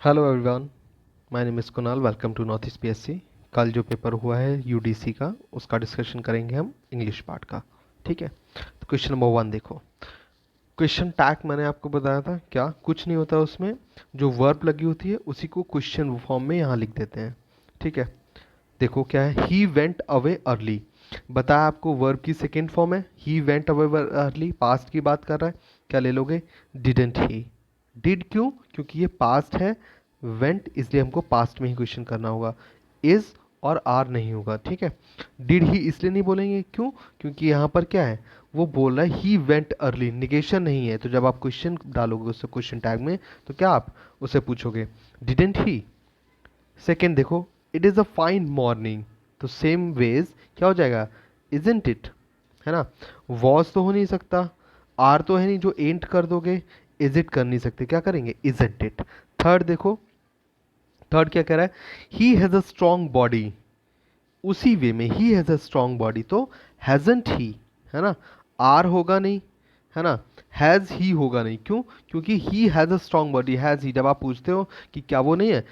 Hello everyone, my name is Kunal. Welcome to north east PSC. कल जो paper हुआ है यूडीसी का, उसका डिस्कशन करेंगे हम इंग्लिश पार्ट का। ठीक है, तो क्वेश्चन नंबर 1 देखो। क्वेश्चन टैग मैंने आपको बताया था, क्या कुछ नहीं होता उसमें, जो वर्ब लगी होती है उसी को क्वेश्चन फॉर्म में यहाँ लिख देते हैं। ठीक है, देखो क्या है, ही वेंट अवे अर्ली। बताया आपको वर्ब की सेकेंड फॉर्म है, he went away early, past की बात कर रहा है। क्या ले लोगे? Didn't he. डिड क्यों? क्योंकि ये पास्ट है, वेंट इसलिए हमको पास्ट में ही क्वेश्चन करना होगा, इज और आर नहीं होगा। ठीक है, डिड ही इसलिए नहीं बोलेंगे, क्यों? क्योंकि यहाँ पर क्या है, वो बोल रहा है ही वेंट अर्ली, निगेशन नहीं है। तो जब आप क्वेश्चन डालोगे उससे क्वेश्चन टैग में, तो क्या आप उससे पूछोगे? Didn't he. सेकेंड देखो, it is a fine morning, तो सेम वेज क्या हो जाएगा? इजंट इट, है ना। वॉज तो हो नहीं सकता, आर तो है नहीं, जो एंट कर दोगे, इज इट कर नहीं सकते, क्या करेंगे? Isn't it. थर्ड देखो, थर्ड क्या कह रहा है? He has a strong body, उसी वे में he has a strong body, तो हैजंट ही, है ना। आर होगा नहीं, है ना। हैज़ ही होगा नहीं, क्यों? क्योंकि he has a strong body, has he. जब आप पूछते हो कि क्या वो नहीं है,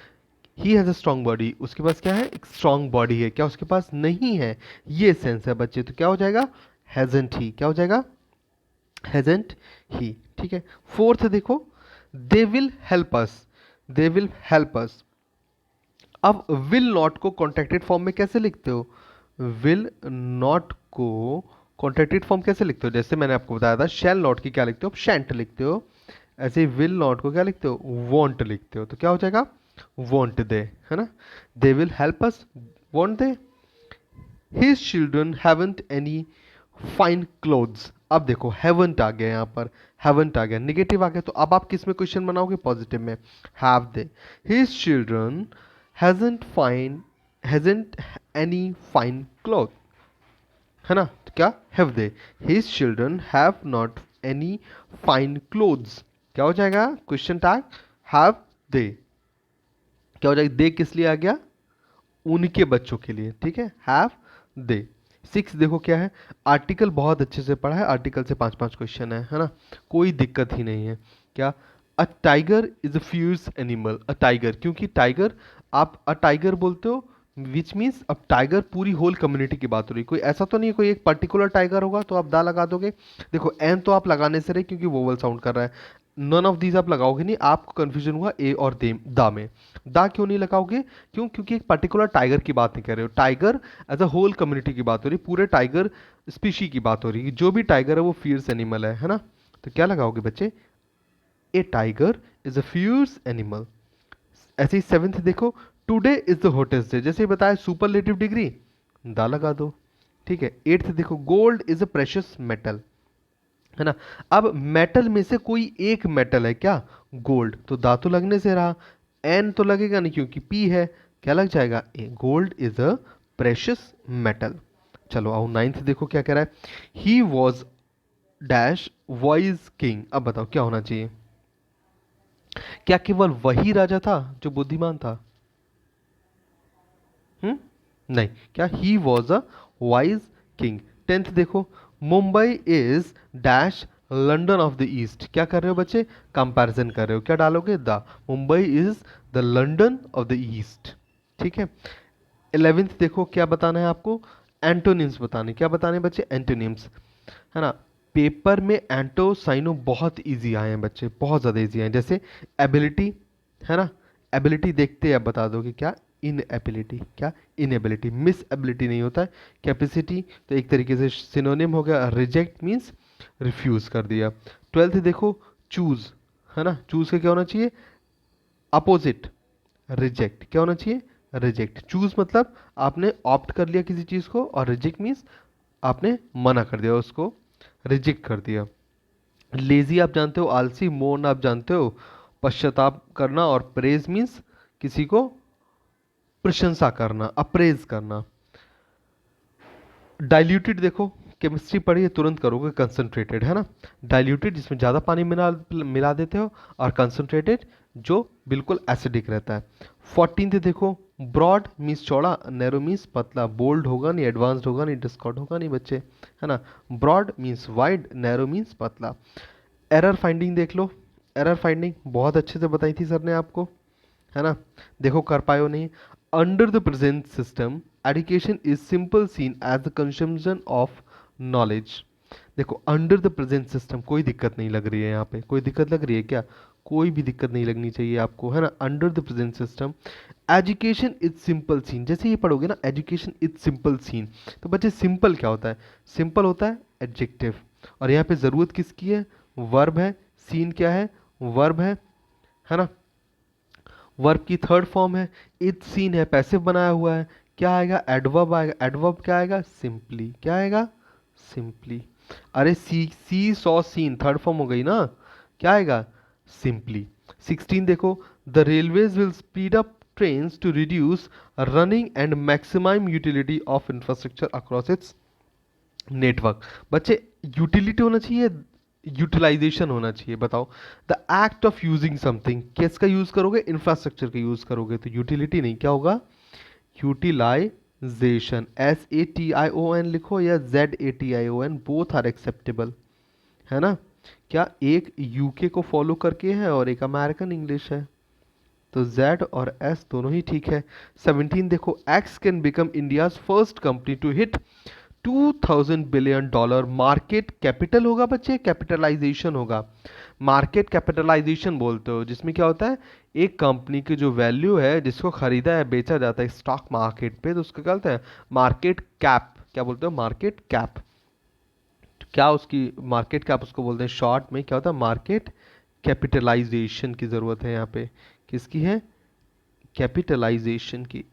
he has a strong body, उसके पास क्या है? एक स्ट्रॉन्ग बॉडी है, क्या उसके पास नहीं है? ये सेंस है बच्चे, तो क्या हो जाएगा? हैजंट ही। क्या हो जाएगा? हैजंट ही। ठीक है, फोर्थ देखो, they will help us, they will help us. अब विल नॉट को कॉन्ट्रैक्टेड फॉर्म में कैसे लिखते हो? विल नॉट को कॉन्ट्रैक्टेड फॉर्म कैसे लिखते हो? जैसे मैंने आपको बताया था, शैल नॉट की क्या लिखते हो? शैंट लिखते हो। ऐसे ही विल नॉट को क्या लिखते हो? वॉन्ट लिखते हो। तो क्या हो जाएगा? वॉन्ट दे, है ना। They will help us, want they. His children haven't any fine clothes. अब देखो हैवंट आ गया, यहाँ पर हैवंट आ गया, निगेटिव आ गया, तो अब आप किस में क्वेश्चन बनाओगे? पॉजिटिव में। Have they, his children hasn't fine, hasn't any fine cloth, है ना। तो क्या? Have they, his children have not any fine clothes. क्या हो जाएगा क्वेश्चन टैग? Have they. क्या हो जाएगा? दे किस लिए आ गया? उनके बच्चों के लिए। ठीक है, हैव दे। सिक्स देखो क्या है, आर्टिकल बहुत अच्छे से पढ़ा है, आर्टिकल से 5-5 क्वेश्चन है ना, कोई दिक्कत ही नहीं है। क्या? A tiger is a fuse animal. A tiger, क्योंकि टाइगर, आप अ टाइगर बोलते हो, विच मीन्स अब टाइगर पूरी होल कम्युनिटी की बात हो रही है, कोई ऐसा तो नहीं है कोई एक पर्टिकुलर टाइगर होगा तो आप दा लगा दोगे। देखो एन तो आप लगाने से रहे क्योंकि वोवल साउंड कर रहा है, नन ऑफ दीज आप लगाओगे नहीं, आपको कंफ्यूजन हुआ ए और दे, दा में। दा क्यों नहीं लगाओगे? क्यों? क्योंकि एक पर्टिकुलर टाइगर की बात नहीं कर रहे हो, tiger as a whole community की बात हो रही है, पूरे टाइगर स्पीशी की बात हो रही है, जो भी टाइगर है वो फियर्स एनिमल है ना। तो क्या लगाओगे बच्चे? A tiger is a fierce animal. ऐसे ही सेवेंथ देखो, today is the hottest day, जैसे ही बताया सुपरलेटिव डिग्री, दा लगा दो। ठीक है, एट्थ देखो, gold is a precious metal, है ना। अब मेटल में से कोई एक मेटल है क्या? गोल्ड, तो दा तो लगने से रहा, एन तो लगेगा नहीं क्योंकि पी है, क्या लग जाएगा? A. Gold is a precious metal. चलो आओ नाइन्थ देखो क्या कह रहा है, he was dash wise king. अब बताओ क्या होना चाहिए? क्या केवल वही राजा था जो बुद्धिमान था? नहीं, क्या? He was a wise king. Tenth देखो, Mumbai is dash London of the East. क्या कर रहे हो बच्चे? कंपैरिजन कर रहे हो, क्या डालोगे? The. Mumbai is the London of the east. ठीक है, 11th देखो क्या बताना है आपको? एंटोनिम्स बताने। क्या बताने हैं बच्चे? एंटोनिम्स, है ना। पेपर में एंटो साइनो बहुत इजी आए हैं बच्चे, बहुत ज़्यादा इजी आए हैं। जैसे एबिलिटी, है ना, एबिलिटी देखते हैं, अब बता दोगे क्या? इन एबिलिटी। क्या? इन एबिलिटी। मिस एबिलिटी नहीं होता है। कैपेसिटी तो एक तरीके से सिनोनिम हो गया, रिजेक्ट मीन्स रिफ्यूज कर दिया। 12th देखो, चूज, है ना, चूज का क्या होना चाहिए? Opposite, reject. क्या होना चाहिए? रिजेक्ट। चूज मतलब आपने ऑप्ट कर लिया किसी चीज को, और रिजेक्ट मीन्स आपने मना कर दिया उसको, रिजेक्ट कर दिया। लेजी आप जानते हो, आलसी। मोन आप जानते हो, पश्चाताप करना। और प्रेज मीन्स किसी को प्रशंसा करना, अप्रेज करना। डाइल्यूटेड देखो, केमिस्ट्री पढ़िए तुरंत करोगे, कंसंट्रेटेड, है ना। डाइल्यूटेड जिसमें ज़्यादा पानी मिला मिला देते हो, और कंसंट्रेटेड जो बिल्कुल एसिडिक रहता है। 14th देखो, ब्रॉड मीन्स चौड़ा, नैरो मीन्स पतला। बोल्ड होगा नहीं, एडवांस्ड होगा नहीं, डिस्कॉर्ड होगा नहीं बच्चे, है ना। Broad means wide, narrow means पतला। एरर फाइंडिंग देख लो, एरर फाइंडिंग बहुत अच्छे से बताई थी सर ने आपको, है ना। देखो कर पायो नहीं। Under the present system education is simple seen as the consumption of knowledge. देखो अंडर द प्रेजेंट सिस्टम कोई दिक्कत नहीं लग रही है यहाँ पे, कोई दिक्कत लग रही है क्या? कोई भी दिक्कत नहीं लगनी चाहिए आपको, है ना। Under the present system education is simple seen, जैसे ये पढ़ोगे ना एजुकेशन इज सिंपल सीन, तो बच्चे सिंपल क्या होता है? सिंपल होता है एडजेक्टिव, और यहाँ पे ज़रूरत किसकी है? वर्ब है। सीन क्या है? वर्ब है ना। वर्ब की थर्ड फॉर्म है। इज सीन है, पैसिव बनाया हुआ है। क्या आएगा? एडवर्ब आएगा। एडवर्ब क्या आएगा? सिंपली। क्या आएगा? सिंपली। अरे see saw seen third form हो गई ना, क्या आएगा? सिंपली। 16 देखो, the railways will speed up trains to reduce running and maximise utility of infrastructure across its network. बच्चे यूटिलिटी होना चाहिए, यूटिलाइजेशन होना चाहिए। बताओ, the act of using something, किसका यूज करोगे? इंफ्रास्ट्रक्चर का यूज करोगे, तो यूटिलिटी नहीं, क्या होगा? यूटिलाइजेशन। SATION लिखो या ZATION, बोथ आर एक्सेप्टेबल, है ना। क्या एक यूके को फॉलो करके है और एक अमेरिकन इंग्लिश है, तो Z और S दोनों ही ठीक है। 17 देखो, X can become India's first company to hit $2000 billion market capital होगा बच्चे, कैपिटलाइजेशन होगा। मार्केट कैपिटलाइजेशन बोलते हो जिसमें क्या होता है? एक कंपनी की जो वैल्यू है, जिसको खरीदा है बेचा जाता है स्टॉक मार्केट पे, तो उसको क्या बोलते हैं? Market cap. क्या बोलते हो? Market cap. क्या उसकी मार्केट कैप उसको बोलते हैं शॉर्ट में, क्या होता है? मार्केट कैपिटलाइजेशन की जरूरत है यहाँ पे, किसकी है? कैपिटलाइजेशन की।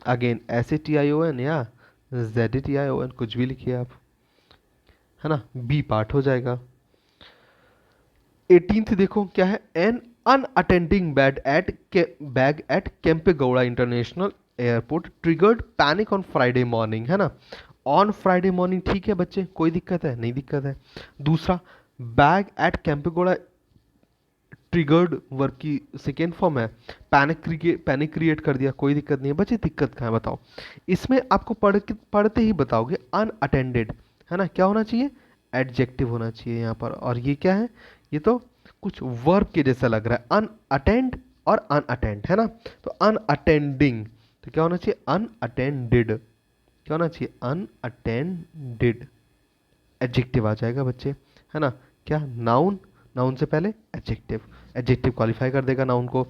अगेन SATION या ZATION, कुछ भी लिखिए आप, है ना। बी पार्ट हो जाएगा। 18th देखो क्या है? An unattending bag at Kempegowda international airport triggered panic on Friday morning, है ना। ऑन फ्राइडे मॉर्निंग ठीक है बच्चे, कोई दिक्कत है? नहीं दिक्कत है। दूसरा, bag at Kempegowda triggered verb की सेकेंड फॉर्म है। पैनिक क्रिएट कर दिया, कोई दिक्कत नहीं है बच्चे। दिक्कत कहाँ है बताओ? इसमें आपको पढ़ते ही बताओगे अनअटेंडेड, है ना। क्या होना चाहिए? एडजेक्टिव होना चाहिए यहाँ पर। और ये क्या है? ये तो कुछ वर्ब के जैसा लग रहा है, अनअटेंड और अनअटेंड, है ना। तो अनअटेंडिंग, तो क्या होना चाहिए? अनअटेंडेड। क्या होना चाहिए? अनअटेंडेड। एडजेक्टिव आ जाएगा बच्चे, है ना। क्या? नाउन, नाउन से पहले एडजेक्टिव, एडजेक्टिव क्वालिफाई कर देगा नाउन को।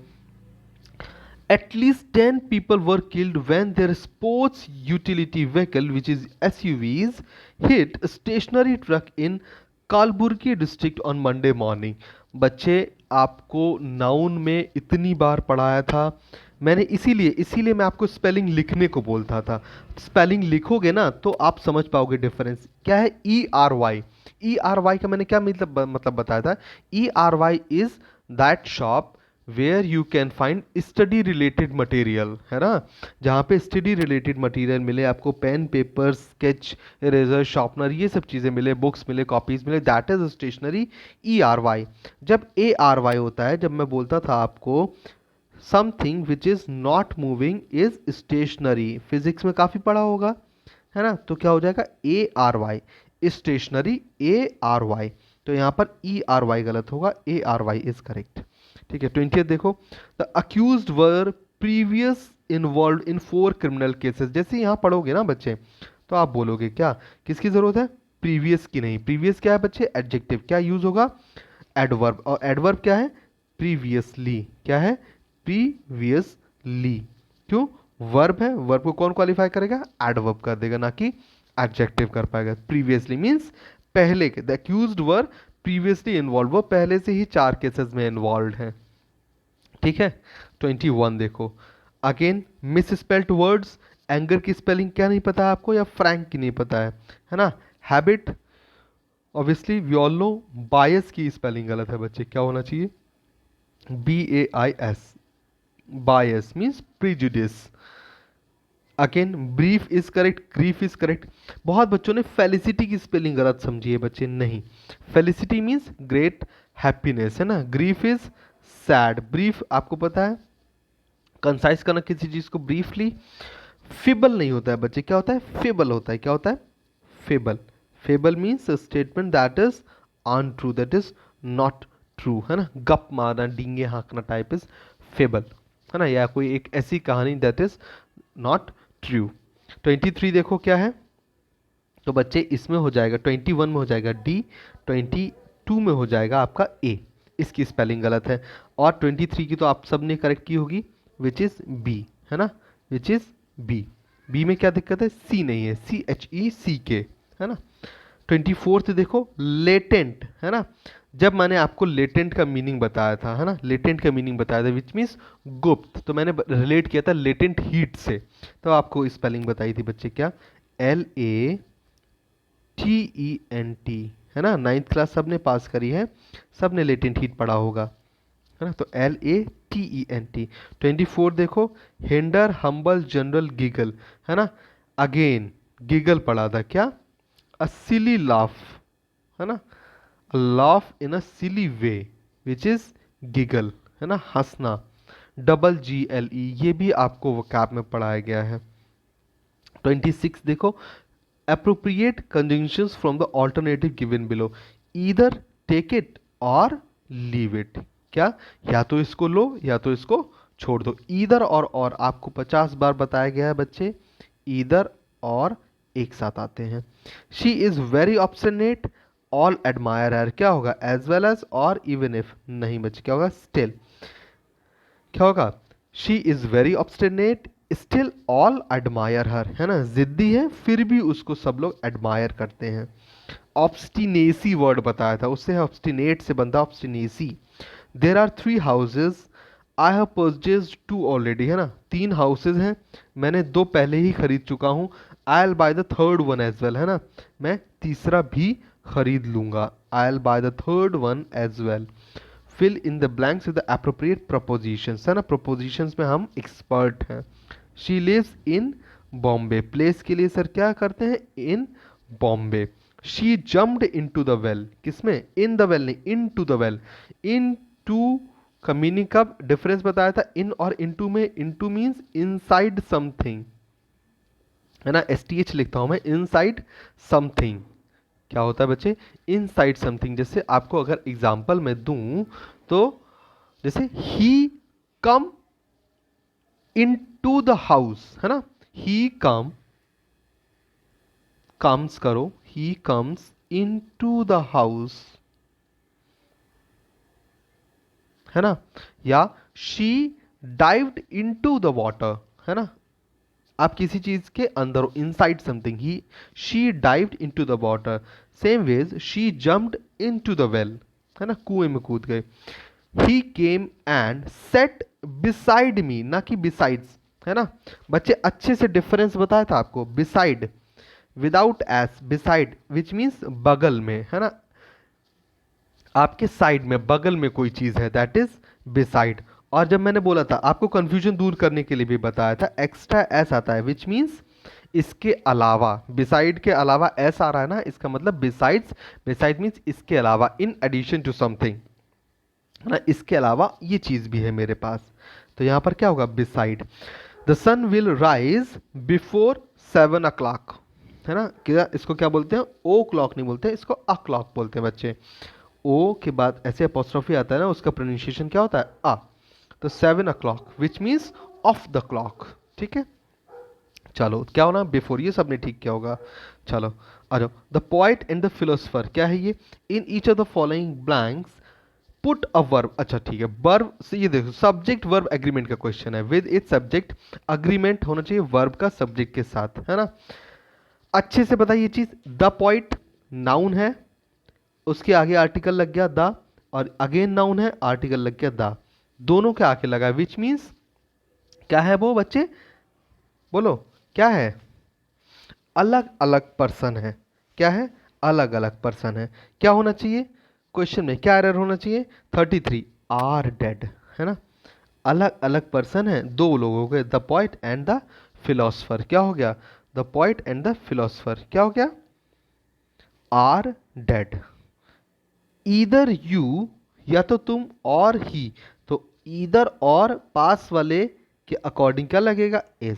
At least 10 people were killed when their sports utility vehicle, which is SUVs, hit a stationary truck in Kalaburagi district on Monday morning. बच्चे आपको नाउन में इतनी बार पढ़ाया था मैंने, इसीलिए मैं आपको स्पेलिंग लिखने को बोलता था। स्पेलिंग लिखोगे ना तो आप समझ पाओगे डिफरेंस क्या है। ERY का मैंने क्या मतलब बताया था? ERY is that shop where you can find study related material, है ना। जहाँ पे स्टडी रिलेटेड मटेरियल मिले आपको, pen paper sketch eraser sharpener ये सब चीज़ें मिले, बुक्स मिले, कॉपीज मिले, दैट इज स्टेशनरी। ERY। जब ARY होता है, जब मैं बोलता था आपको something which is not moving is stationary, physics में काफ़ी पढ़ा होगा, है ना। तो क्या हो जाएगा? ARY, stationery ARY। तो यहाँ पर ERY गलत होगा, ARY इज करेक्ट। ठीक है। 20 देखो, the accused were previous involve in 4 criminal cases. जैसे यहाँ पढ़ोगे ना बच्चे तो आप बोलोगे क्या, किसकी जरूरत है? प्रीवियस की नहीं। प्रीवियस क्या है बच्चे? एडजेक्टिव। क्या यूज होगा? एडवर्ब। और एडवर्ब क्या है? प्रीवियसली। क्या है? प्रीवियसली। क्यों? वर्ब है, वर्ब को कौन क्वालिफाई करेगा? एडवर्ब कर देगा, ना कि एडजेक्टिव कर पाएगा। प्रीवियसली मीन्स पहले के। The accused were previously involve, वो पहले से ही 4 केसेस में इन्वॉल्व हैं। ठीक है। 21 देखो, again miss spelt words. Anger की स्पेलिंग क्या नहीं पता है आपको, या फ्रैंक की नहीं पता है ना। Habit, obviously we all know. Bias की स्पेलिंग गलत है बच्चे, क्या होना चाहिए? BAIS। Bias means prejudice. Again brief is correct, grief is correct. बहुत बच्चों ने फेलिसिटी की स्पेलिंग गलत समझी है बच्चे, नहीं। फेलिसिटी मीन्स ग्रेट हैप्पीनेस, है ना। Grief is sad. ब्रीफ आपको पता है कंसाइज करना किसी चीज को ब्रीफली। फिबल नहीं होता है बच्चे, क्या होता है? फेबल होता है। क्या होता है? Fable. Fable means statement that is untrue, that is not true, है ना। गप मारना, डींगे हाँकना टाइप इज फेबल, है ना, या कोई एक ऐसी कहानी दैट इज नॉट ट्रू। 23 देखो क्या है, तो बच्चे इसमें हो जाएगा 21 में हो जाएगा डी, 22 में हो जाएगा आपका ए, इसकी स्पेलिंग गलत है। और 23 की तो आप सब ने करेक्ट की होगी, विच इज बी, है ना, विच इज बी। बी में क्या दिक्कत है, सी नहीं है, CHECK, है ना। 24th देखो लेटेंट, है ना, जब मैंने आपको लेटेंट का मीनिंग बताया था, है ना, लेटेंट का मीनिंग बताया था विच मीन्स गुप्त, तो मैंने रिलेट किया था लेटेंट हीट से, तो आपको स्पेलिंग बताई थी बच्चे क्या, LATENT, है ना, 9th क्लास सबने पास करी है, सबने लेटेंट हीट पढ़ा होगा, है ना, तो LATENT। 24 देखो हिंडर हम्बल जनरल गिगल, है ना, अगेन गिगल पढ़ा था क्या, अ सिली लाफ, है ना, laugh in a silly way which is giggle, है ना, हंसना, GGLE, ये भी आपको वोकैब में पढ़ाया गया है। 26 देखो appropriate conjunctions from the alternative given below, either take it or leave it, क्या, या तो इसको लो या तो इसको छोड़ दो। ईदर और आपको 50 बार बताया गया है बच्चे, ईदर और एक साथ आते हैं। She is very obstinate, all admire हर, क्या होगा, एज वेल एज और इवन इफ, नहीं बच्चे क्या होगा, स्टिल, क्या होगा, she is very obstinate still all admire हर, है ना, जिद्दी है फिर भी उसको सब लोग एडमायर करते हैं। ऑब्स्टिनेसी वर्ड बताया था, उससे ऑब्स्टिनेट से बनता obstinacy. There are 3 houses, I have purchased 2 already, है ना, 3 हाउसेज हैं, मैंने 2 पहले ही खरीद चुका हूँ। I'll buy the third one as well, है ना, मैं तीसरा भी खरीद लूंगा, I'll buy the third one as well. Fill in the blanks with the appropriate prepositions, है ना, प्रपोजिशंस में हम एक्सपर्ट हैं। She lives in Bombay, place के लिए सर क्या करते हैं, in Bombay. She jumped into the well, किसमें, इन द वेल नहीं, into the well. In to का मीनिंग का डिफरेंस बताया था, इन और इनटू में, इनटू मीन्स इनसाइड समथिंग, है ना, STH लिखता हूं मैं, इनसाइड समथिंग, क्या होता है बच्चे, इनसाइड समथिंग। जैसे आपको अगर एग्जांपल में दूं तो जैसे he come into the house, है ना, ही कम्स करो, he comes into the house, है ना, या she dived into the water, है ना, आप किसी चीज के अंदर हो, inside something, he she dived into the water. Same ways she jumped into the well, है ना, कुएं में कूद गए। He came and set beside me, ना कि बिसाइड्स, है ना, बच्चे अच्छे से डिफरेंस बताया था आपको, beside without S, beside which means बगल में, है ना, आपके साइड में, बगल में कोई चीज है, दैट इज बिसाइड। और जब मैंने बोला था आपको कंफ्यूजन दूर करने के लिए भी बताया था, एक्स्ट्रा एस आता है विच मीन्स इसके अलावा, बिसाइड के अलावा एस आ रहा है ना, इसका मतलब बिसाइड्स, बिसाइड मीन्स इसके अलावा, इन एडिशन टू समथिंग, है ना, इसके अलावा ये चीज भी है मेरे पास, तो यहां पर क्या होगा, beside. The sun will rise before 7 o'clock, है ना, क्या इसको क्या बोलते हैं, ओ क्लॉक नहीं बोलते, इसको अ क्लॉक बोलते हैं बच्चे। ओ के बाद ऐसे अपोस्ट्रोफी आता है ना, उसका प्रोनाउंसिएशन क्या होता है, आ, तो 7 o'clock which means of the clock, ठीक है। चलो क्या होना, बिफोर, ये सबने ठीक किया होगा। चलो आ जाओ, the poet and the philosopher, क्या है ये, in each of the following blanks put a verb, अच्छा ठीक है, वर्ब से ये देखो सब्जेक्ट वर्ब एग्रीमेंट का क्वेश्चन है, विद इट सब्जेक्ट, अग्रीमेंट होना चाहिए वर्ब का सब्जेक्ट के साथ, है ना। अच्छे से बताइए चीज, द पोइट नाउन है, उसके आगे आर्टिकल लग गया द, और अगेन नाउन है, आर्टिकल लग गया द, दोनों के आगे लगा, विच मीन्स क्या है वो बच्चे, बोलो क्या है, अलग अलग पर्सन है, क्या है, अलग अलग पर्सन है। क्या होना चाहिए क्वेश्चन में, क्या एरर होना चाहिए, 33 आर डेड, है ना, अलग अलग पर्सन है, दो लोग हो गए, the poet and the philosopher, क्या हो गया, the poet and the philosopher क्या हो गया, आर डेड। ईदर यू, या तो तुम और ही, तो ईदर और पास वाले के अकॉर्डिंग क्या लगेगा, इज,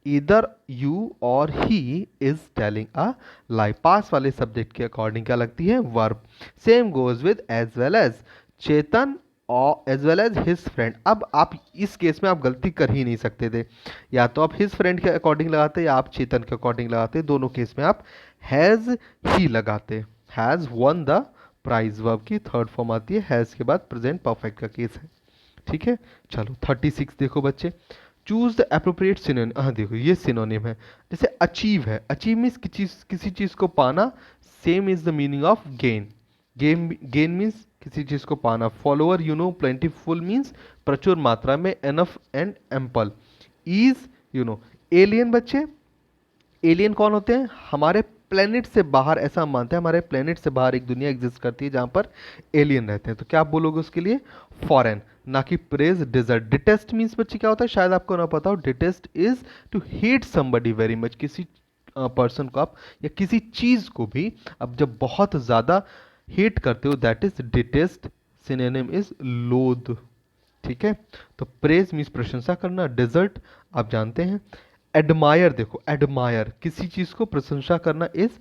ईदर यू और ही इज टेलिंग अ लाई, पास वाले सब्जेक्ट के अकॉर्डिंग क्या लगती है, verb. Same goes with as well as, Chetan as well as his friend. अब आप इस केस में आप गलती कर ही नहीं सकते थे, या तो आप हिज फ्रेंड के अकॉर्डिंग लगाते या आप चेतन के अकॉर्डिंग लगाते, दोनों केस में आप हैज़ ही लगाते। Has won the prize verb की थर्ड फॉर्म आती है, हैज़ के बाद प्रेजेंट परफेक्ट का केस है। ठीक है, चलो 36 देखो बच्चे, चूज द अप्रोप्रिएट सिनोनिम। हाँ देखो ये सिनोनिम है, जैसे अचीव है, अचीव मीन्स किसी चीज को पाना, same is the meaning of gain. Gain means किसी चीज को पाना। Follower you know plentiful means प्रचुर मात्रा में, enough and ample. Is you know alien बच्चे, एलियन कौन होते हैं? हमारे प्लेनेट से बाहर, ऐसा हम मानते हैं हमारे प्लेनेट से बाहर एक दुनिया एग्जिस्ट करती है जहां पर एलियन रहते हैं। तो क्या आप बोलोगे उसके लिए? फॉरेन, ना कि प्रेज, डिजर्ट। डिटेस्ट मीन्स बच्चे क्या होता है, शायद आपको ना पता हो। Detest is to hate somebody very much, किसी पर्सन को आप या किसी चीज को भी अब जब बहुत ज्यादा हेट करते हो, that is detest. Synonym is लोथ। ठीक है, तो प्रेज मीन्स प्रशंसा करना, डिजर्ट आप जानते हैं। एडमायर देखो, एडमायर किसी चीज को प्रशंसा करना इज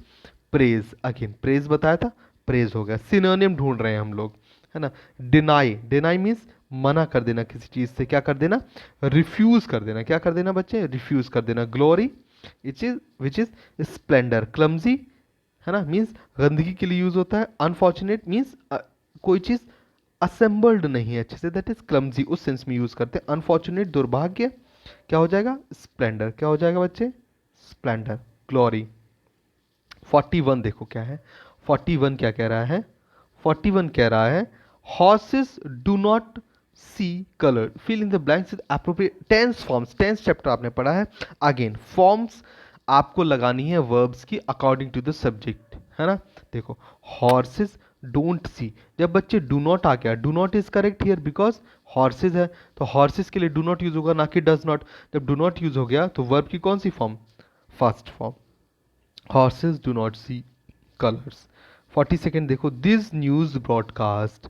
प्रेज। अगेन प्रेज बताया था, प्रेज हो गया। सिनोनिम ढूंढ रहे हैं हम लोग, है ना। डिनाई, डिनाई मीन्स मना कर देना किसी चीज से, क्या कर देना? रिफ्यूज कर देना। क्या कर देना बच्चे? रिफ्यूज कर देना। Glory which is Splendor. Clumsy है ना, मीन्स गंदगी के लिए यूज होता है। अनफॉर्चुनेट मीन्स कोई चीज असेंबल्ड नहीं है अच्छे से, दैट इज क्लमजी, उस सेंस में यूज करते हैं। अनफॉर्चुनेट दुर्भाग्य, क्या हो जाएगा? स्प्लेंडर। क्या हो जाएगा बच्चे? स्प्लेंडर। ग्लोरी। 41 देखो क्या है, 41 क्या कह रहा है? 41 कह रहा है horses do not see colour, fill in the blanks with appropriate tense forms. Tense chapter आपने पढ़ा है। अगेन फॉर्म्स आपको लगानी है वर्ब्स की अकॉर्डिंग टू द सब्जेक्ट, है ना। देखो हॉर्सेस डोंट सी, जब बच्चे डू नॉट आ गया, do not is correct here because horses है, तो हॉर्सेस के लिए डू नॉट यूज होगा, ना कि डज नॉट। जब डू नॉट यूज हो गया तो वर्ब की कौन सी form? First form. Horses do not see colours. 42 देखो, this news broadcast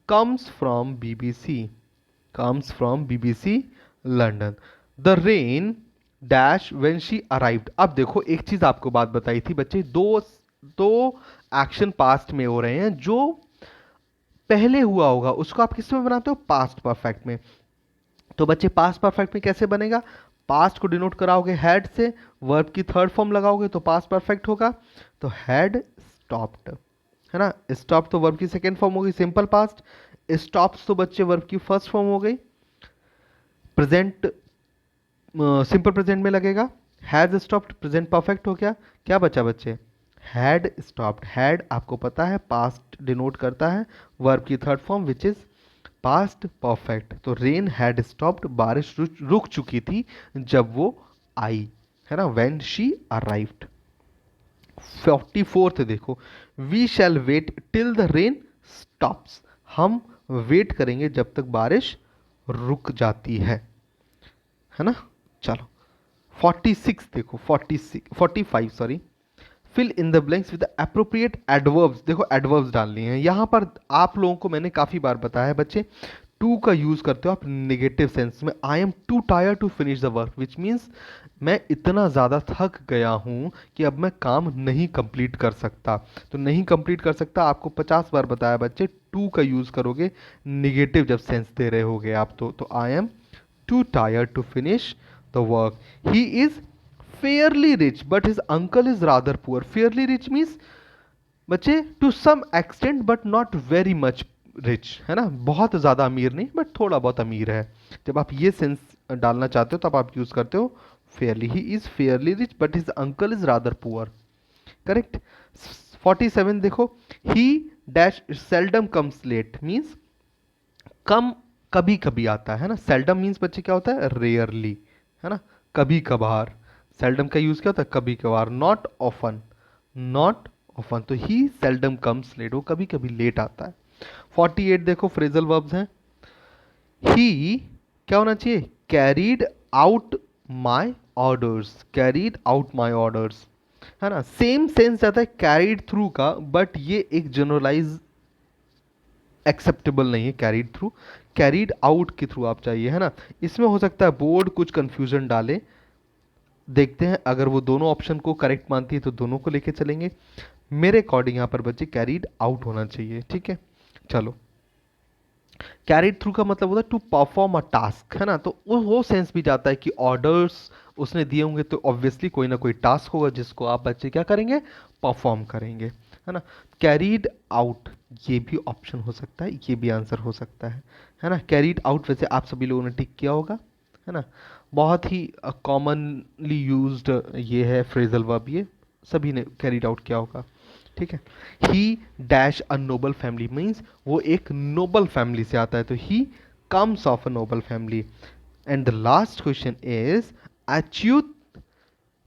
comes from BBC London. The rain dash when she arrived. अब देखो एक चीज आपको बात बताई थी बच्चे, दो एक्शन पास्ट में हो रहे हैं, जो पहले हुआ होगा उसको आप किस में बनाते हो? पास्ट परफेक्ट में। तो बच्चे पास्ट परफेक्ट में कैसे बनेगा? पास्ट को डिनोट कराओगे हैड से, वर्ब की थर्ड फॉर्म लगाओगे तो पास्ट परफेक्ट होगा। तो हैड स्टॉप्ड, है ना। स्टॉप तो वर्ब की सेकेंड फॉर्म हो गई, सिंपल पास्ट। स्टॉप्स तो बच्चे वर्ब की फर्स्ट फॉर्म हो गई। प्रेजेंट सिंपल प्रेजेंट में लगेगा, हैज स्टॉप्ड, प्रेजेंट परफेक्ट हो गया। क्या बचा बच्चे? Had stopped. हैड आपको पता है पास्ट डिनोट करता है, वर्ब की third form which is past perfect. तो रेन हैड स्टॉप्ड, बारिश रुक चुकी थी जब वो आई, है ना, व्हेन शी अराइव्ड। 44 देखो, we shall wait till the rain stops, हम वेट करेंगे जब तक बारिश रुक जाती है ना। चलो 46 देखो, 45 sorry, fill in the blanks with appropriate adverbs. देखो एडवर्ब्स डालनी है यहाँ पर। आप लोगों को मैंने काफी बार बताया है बच्चे, टू का यूज करते हो आप नेगेटिव सेंस में। I am too tired to finish the work, which means मैं इतना ज़्यादा थक गया हूँ कि अब मैं काम नहीं कंप्लीट कर सकता। तो नहीं कंप्लीट कर सकता आपको 50 बार बताया बच्चे, टू का यूज करोगे निगेटिव जब सेंस दे रहे होगे आप। तो I am too tired to finish the work. He is fairly rich but his uncle is rather poor. Fairly rich means बच्चे to some extent but not very much rich, है ना, बहुत ज़्यादा अमीर नहीं बट थोड़ा बहुत अमीर है। जब आप ये सेंस डालना चाहते हो तब आप यूज़ करते हो fairly. He is fairly rich but his uncle is rather poor, correct. 47 देखो, he dash seldom comes late means कम कभी कभी आता है ना। सेल्डम मीन्स बच्चे क्या होता है? रेयरली, है ना, कभी कभार। सेल्डम का यूज क्या होता है? कभी कभार। Not often, not often. तो ही सेल्डम कम्स लेट, वो कभी कभी लेट आता है। 48 देखो, फ्रेजल वर्ब्स हैं। ही क्या होना चाहिए? Carried out my orders, carried out my orders, है ना। सेम सेंस जाता है कैरीड थ्रू का, बट ये एक जनरलाइज एक्सेप्टेबल नहीं है कैरीड थ्रू। कैरीड आउट के थ्रू आप चाहिए, है ना। इसमें हो सकता है बोर्ड कुछ कंफ्यूजन डाले, देखते हैं अगर वो दोनों ऑप्शन को करेक्ट मानती है तो दोनों को लेके चलेंगे। मेरे अकॉर्डिंग यहाँ पर बच्चे कैरीड आउट होना चाहिए, ठीक है। चलो कैरिड थ्रू का मतलब होता है टू परफॉर्म अ टास्क, है ना। तो वो सेंस भी जाता है कि ऑर्डर्स उसने दिए होंगे तो ऑब्वियसली कोई ना कोई टास्क होगा जिसको आप बच्चे क्या करेंगे, परफॉर्म करेंगे, है ना। कैरीड आउट, ये भी ऑप्शन हो सकता है, ये भी आंसर हो सकता है ना। कैरीड आउट वैसे आप सभी लोगों ने टिक किया होगा, है ना। बहुत ही कॉमनली यूज्ड ये है फ्रेजल वर्ब, ये सभी ने कैरीड आउट किया होगा, ठीक है। He dash a noble family means वो एक नोबल फैमिली से आता है, तो he comes of a noble family. And the last question is Achyut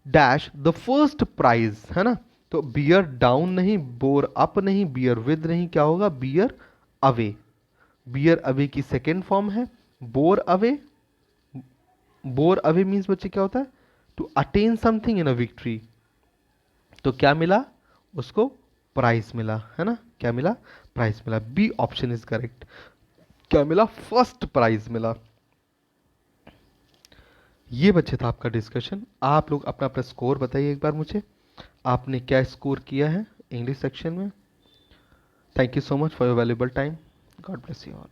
dash the first prize, है ना। तो बियर डाउन नहीं, बोर अप नहीं, बियर विद नहीं, क्या होगा, बियर अवे। बियर अवे की सेकेंड फॉर्म है bore away. Bore away means बच्चे क्या होता है, to attain something in a victory. तो क्या मिला उसको, प्राइस मिला, है ना। क्या मिला, प्राइस मिला। B option is correct. क्या मिला, फर्स्ट प्राइज मिला। ये बच्चे था आपका डिस्कशन। आप लोग अपना अपना स्कोर बताइए एक बार मुझे, आपने क्या स्कोर किया है इंग्लिश सेक्शन में। Thank you so much for your valuable time. God bless you all.